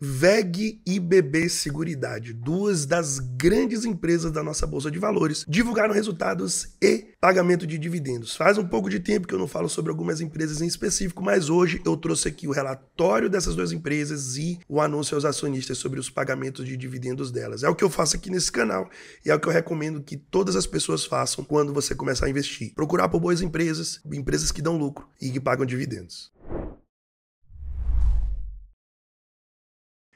WEG e BB Seguridade, duas das grandes empresas da nossa Bolsa de Valores, divulgaram resultados e pagamento de dividendos. Faz um pouco de tempo que eu não falo sobre algumas empresas em específico, mas hoje eu trouxe aqui o relatório dessas duas empresas e o anúncio aos acionistas sobre os pagamentos de dividendos delas. É o que eu faço aqui nesse canal e é o que eu recomendo que todas as pessoas façam quando você começar a investir. Procurar por boas empresas, empresas que dão lucro e que pagam dividendos.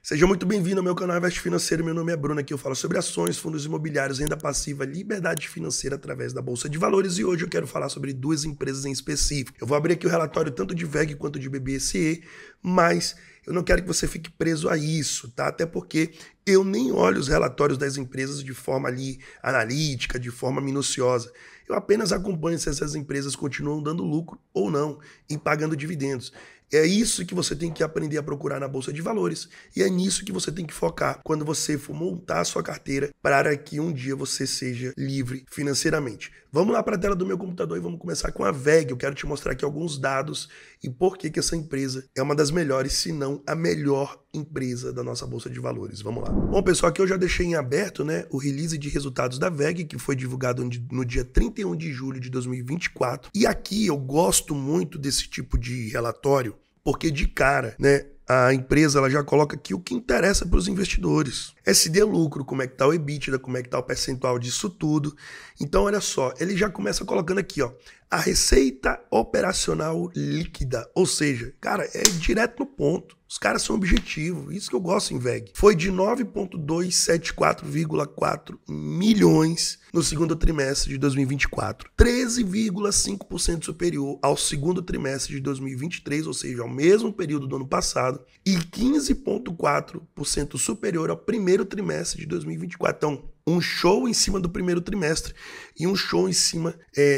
Seja muito bem-vindo ao meu canal Invest Financeiro. Meu nome é Bruno, aqui eu falo sobre ações, fundos imobiliários, renda passiva, liberdade financeira através da Bolsa de Valores e hoje eu quero falar sobre duas empresas em específico. Eu vou abrir aqui o relatório tanto de WEG quanto de BBSE, mas eu não quero que você fique preso a isso, tá? Até porque eu nem olho os relatórios das empresas de forma ali analítica, de forma minuciosa. Eu apenas acompanho se essas empresas continuam dando lucro ou não e pagando dividendos. É isso que você tem que aprender a procurar na Bolsa de Valores e é nisso que você tem que focar quando você for montar a sua carteira para que um dia você seja livre financeiramente. Vamos lá para a tela do meu computador e vamos começar com a WEG. Eu quero te mostrar aqui alguns dados e por que essa empresa é uma das melhores, se não a melhor empresa da nossa Bolsa de Valores. Vamos lá. Bom, pessoal, aqui eu já deixei em aberto, né, o release de resultados da WEG, que foi divulgado no dia 31 de julho de 2024. E aqui eu gosto muito desse tipo de relatório, porque de cara, né, a empresa ela já coloca aqui o que interessa para os investidores. SD lucro, como é que tá o EBITDA, como é que tá o percentual disso tudo. Então, olha só, ele já começa colocando aqui, ó, a receita operacional líquida. Ou seja, cara, é direto no ponto. Os caras são objetivos, isso que eu gosto em WEG. Foi de 9,274,4 milhões no segundo trimestre de 2024. 13,5% superior ao segundo trimestre de 2023, ou seja, ao mesmo período do ano passado, e 15,4% superior ao primeiro trimestre de 2024. Então, um show em cima do primeiro trimestre e um show em cima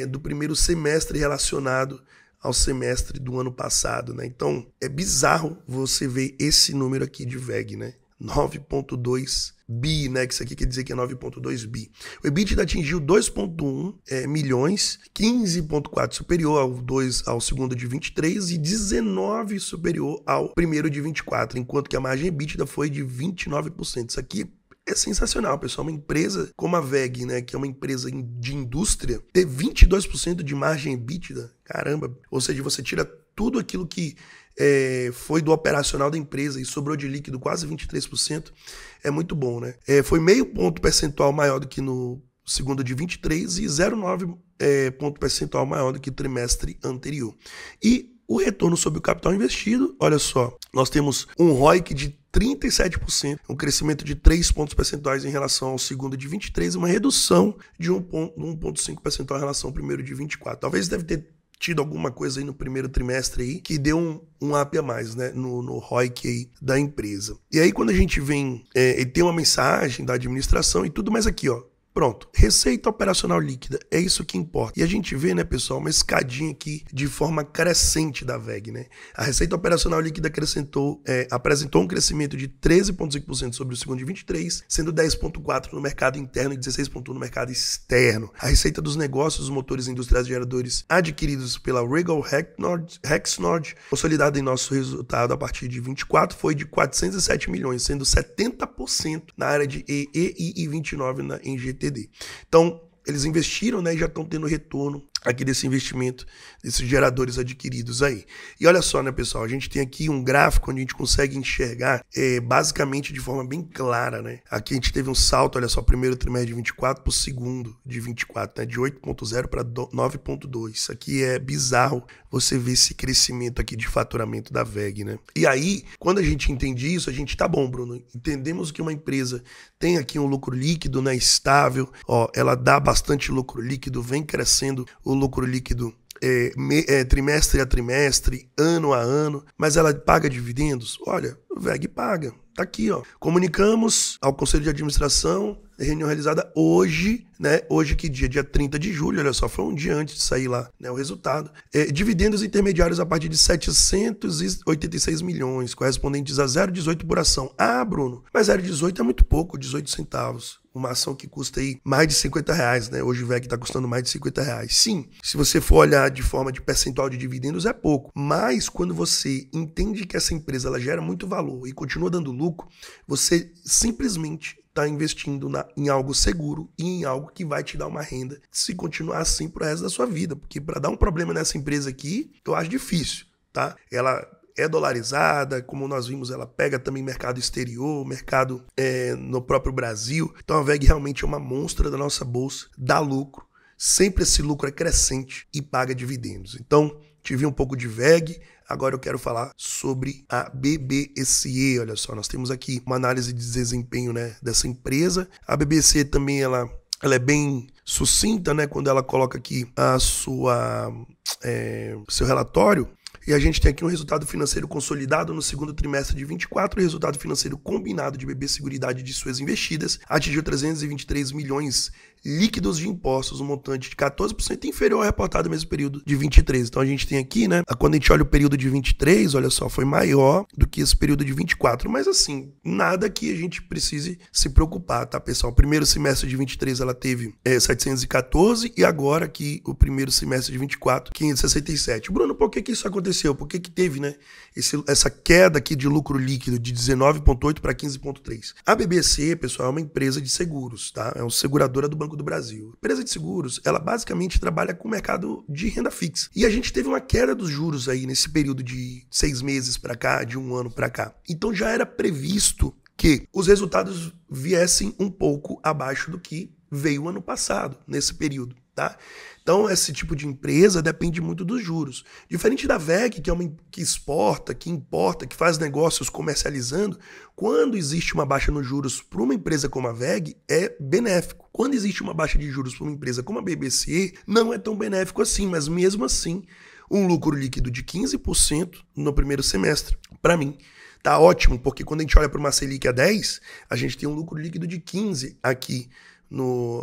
do primeiro semestre relacionado ao semestre do ano passado, né? Então, é bizarro você ver esse número aqui de WEG, né? 9,2 bi, né? Que isso aqui quer dizer que é 9,2 bi. O EBITDA atingiu 2,1 milhões, 15,4 superior ao segundo de 23 e 19 superior ao primeiro de 24, enquanto que a margem EBITDA foi de 29%. Isso aqui é sensacional, pessoal. Uma empresa como a WEG, né, que é uma empresa de indústria, ter 22% de margem EBITDA, caramba. Ou seja, você tira tudo aquilo que foi do operacional da empresa e sobrou de líquido quase 23%, é muito bom, né? Foi meio ponto percentual maior do que no segundo de 23 e 0,9 ponto percentual maior do que o trimestre anterior. E o retorno sobre o capital investido, olha só, nós temos um ROIC de 37%, um crescimento de 3 pontos percentuais em relação ao segundo de 23 e uma redução de 1,5 percentual em relação ao primeiro de 24. Talvez deve ter tido alguma coisa aí no primeiro trimestre aí que deu um up a mais, né, no ROIC aí da empresa. E aí quando a gente vem e tem uma mensagem da administração e tudo mais aqui, ó, pronto, receita operacional líquida, é isso que importa. E a gente vê, né, pessoal, uma escadinha aqui de forma crescente da WEG, né? A receita operacional líquida apresentou um crescimento de 13,5% sobre o segundo de 23, sendo 10,4% no mercado interno e 16,1% no mercado externo. A receita dos negócios dos motores industriais geradores adquiridos pela Regal Rexnord, consolidada em nosso resultado a partir de 24, foi de 407 milhões, sendo 70% na área de EE e 29% em GTD. Então, eles investiram, né, e já estão tendo retorno aqui desse investimento, desses geradores adquiridos aí. E olha só, né, pessoal, a gente tem aqui um gráfico onde a gente consegue enxergar basicamente de forma bem clara, né? Aqui a gente teve um salto, olha só, primeiro trimestre de 24 para o segundo de 24, né, de 8,0 para 9,2. Isso aqui é bizarro você ver esse crescimento aqui de faturamento da WEG, né? E aí, quando a gente entende isso, a gente tá bom, Bruno, entendemos que uma empresa tem aqui um lucro líquido, né, estável, ó, ela dá bastante lucro líquido, vem crescendo o lucro líquido trimestre a trimestre, ano a ano, mas ela paga dividendos? Olha, o WEG paga. Tá aqui, ó. Comunicamos ao Conselho de Administração reunião realizada hoje, né? Hoje que dia? Dia 30 de julho, olha só, foi um dia antes de sair lá, né, o resultado. Dividendos intermediários a partir de 786 milhões, correspondentes a 0,18 por ação. Ah, Bruno, mas 0,18 é muito pouco, 18 centavos. Uma ação que custa aí mais de R$50, né? Hoje o VEG está custando mais de R$50. Sim, se você for olhar de forma de percentual de dividendos é pouco, mas quando você entende que essa empresa ela gera muito valor e continua dando lucro, você simplesmente está investindo em algo seguro e em algo que vai te dar uma renda se continuar assim pro resto da sua vida, porque para dar um problema nessa empresa aqui, eu acho difícil, tá? Ela é dolarizada, como nós vimos, ela pega também mercado exterior, mercado no próprio Brasil. Então a VEG realmente é uma monstra da nossa bolsa, dá lucro, sempre esse lucro é crescente e paga dividendos. Então, tive um pouco de VEG, agora eu quero falar sobre a BBSE. Olha só, nós temos aqui uma análise de desempenho, né, dessa empresa. A BBSE também ela é bem sucinta, né, quando ela coloca aqui a seu relatório. E a gente tem aqui um resultado financeiro consolidado no segundo trimestre de 24, o resultado financeiro combinado de BB Seguridade de suas investidas atingiu 323 milhões líquidos de impostos, um montante de 14% inferior ao reportado no mesmo período de 23. Então a gente tem aqui, né, quando a gente olha o período de 23, olha só, foi maior do que esse período de 24, mas assim, nada que a gente precise se preocupar, tá, pessoal? O primeiro semestre de 23 ela teve 714 e agora aqui o primeiro semestre de 24, 567. Bruno, por que isso aconteceu? Por que teve, né, essa queda aqui de lucro líquido de 19,8 para 15,3? A BBC, pessoal, é uma empresa de seguros, tá? É uma seguradora do Banco do Brasil. A empresa de seguros, ela basicamente trabalha com o mercado de renda fixa. E a gente teve uma queda dos juros aí nesse período de 6 meses para cá, de 1 ano para cá. Então já era previsto que os resultados viessem um pouco abaixo do que veio ano passado, nesse período, tá? Então, esse tipo de empresa depende muito dos juros. Diferente da VEG, que é uma que exporta, que importa, que faz negócios comercializando, quando existe uma baixa nos juros para uma empresa como a VEG, é benéfico. Quando existe uma baixa de juros para uma empresa como a BBC, não é tão benéfico assim, mas mesmo assim, um lucro líquido de 15% no primeiro semestre, para mim, tá ótimo, porque quando a gente olha para uma Selic a 10, a gente tem um lucro líquido de 15 aqui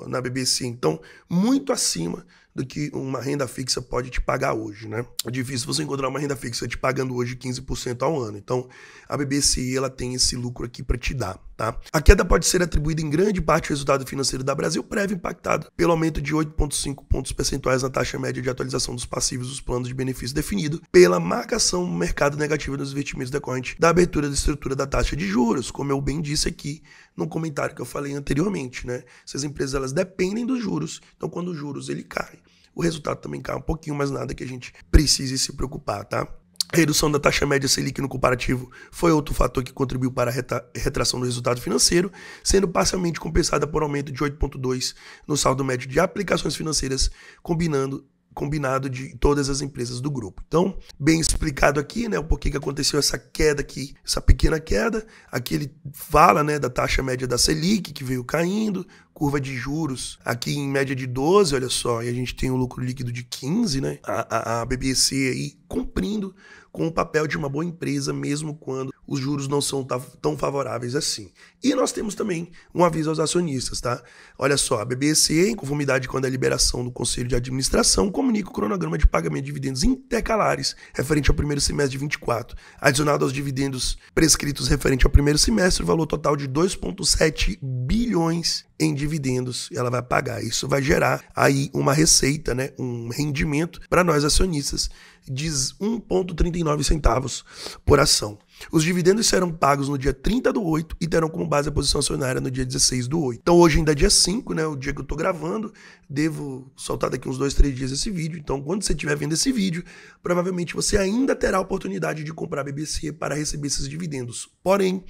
na BBC. Então, muito acima do que uma renda fixa pode te pagar hoje, né? É difícil você encontrar uma renda fixa te pagando hoje 15% ao ano. Então, a BBC, ela tem esse lucro aqui para te dar, tá? A queda pode ser atribuída em grande parte ao resultado financeiro da Brasil Prévio, impactado pelo aumento de 8,5 pontos percentuais na taxa média de atualização dos passivos dos planos de benefício definido pela marcação no mercado negativa dos investimentos decorrente da abertura da estrutura da taxa de juros, como eu bem disse aqui no comentário que eu falei anteriormente, né? Essas empresas, elas dependem dos juros, então quando os juros ele cai, o resultado também cai um pouquinho, mas nada que a gente precise se preocupar, tá? A redução da taxa média Selic no comparativo foi outro fator que contribuiu para a retração do resultado financeiro, sendo parcialmente compensada por aumento de 8,2% no saldo médio de aplicações financeiras, combinado de todas as empresas do grupo. Então, bem explicado aqui, né, o porquê que aconteceu essa queda aqui, essa pequena queda. Aqui ele fala, né, da taxa média da Selic, que veio caindo, curva de juros aqui em média de 12, olha só, e a gente tem um lucro líquido de 15, né, a BBC aí cumprindo com o papel de uma boa empresa, mesmo quando os juros não são tão favoráveis assim. E nós temos também um aviso aos acionistas, tá? Olha só, a BBSE, em conformidade com a deliberação do Conselho de Administração, comunica o cronograma de pagamento de dividendos intercalares referente ao primeiro semestre de 24, adicionado aos dividendos prescritos referente ao primeiro semestre, o valor total de 2,7 bilhões em dividendos ela vai pagar. Isso vai gerar aí uma receita, né, um rendimento para nós acionistas de 1,39 centavos por ação. Os dividendos serão pagos no dia 30/8 e terão como base a posição acionária no dia 16/8. Então hoje ainda é dia 5, né, o dia que eu tô gravando, devo soltar daqui uns 2, 3 dias esse vídeo. Então quando você estiver vendo esse vídeo, provavelmente você ainda terá a oportunidade de comprar a BBC para receber esses dividendos. Porém,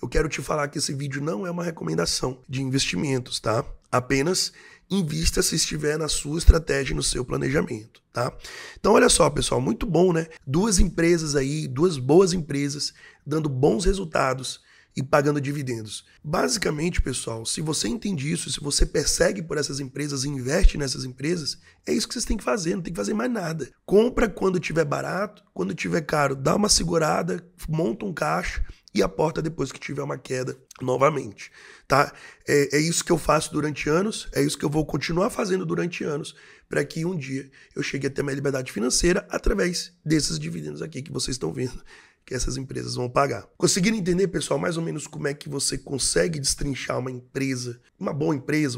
eu quero te falar que esse vídeo não é uma recomendação de investimentos, tá? Apenas invista se estiver na sua estratégia e no seu planejamento, tá? Então, olha só, pessoal, muito bom, né? Duas empresas aí, duas boas empresas, dando bons resultados, e pagando dividendos. Basicamente, pessoal, se você entende isso, se você persegue por essas empresas e investe nessas empresas, é isso que vocês têm que fazer, não tem que fazer mais nada. Compra quando tiver barato, quando tiver caro, dá uma segurada, monta um caixa e aporta depois que tiver uma queda novamente, tá? É isso que eu faço durante anos, é isso que eu vou continuar fazendo durante anos, para que um dia eu chegue a ter minha liberdade financeira através desses dividendos aqui que vocês estão vendo que essas empresas vão pagar. Conseguiram entender, pessoal, mais ou menos como é que você consegue destrinchar uma empresa, uma boa empresa,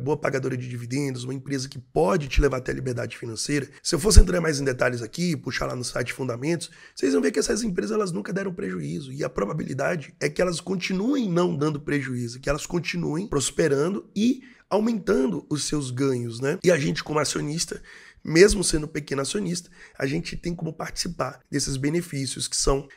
boa pagadora de dividendos, uma empresa que pode te levar até a liberdade financeira? Se eu fosse entrar mais em detalhes aqui, puxar lá no site Fundamentos, vocês vão ver que essas empresas elas nunca deram prejuízo e a probabilidade é que elas continuem não dando prejuízo, que elas continuem prosperando e aumentando os seus ganhos, né? E a gente, como acionista, mesmo sendo pequeno acionista, a gente tem como participar desses benefícios que são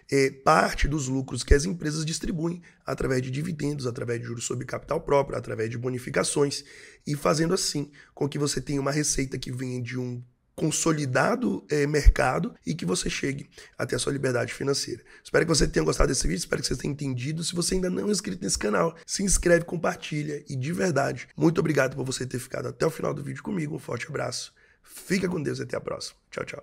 parte dos lucros que as empresas distribuem através de dividendos, através de juros sobre capital próprio, através de bonificações e fazendo assim com que você tenha uma receita que venha de um consolidado mercado e que você chegue até a sua liberdade financeira. Espero que você tenha gostado desse vídeo, espero que você tenha entendido. Se você ainda não é inscrito nesse canal, se inscreve, compartilha e de verdade, muito obrigado por você ter ficado até o final do vídeo comigo. Um forte abraço, fica com Deus e até a próxima. Tchau, tchau.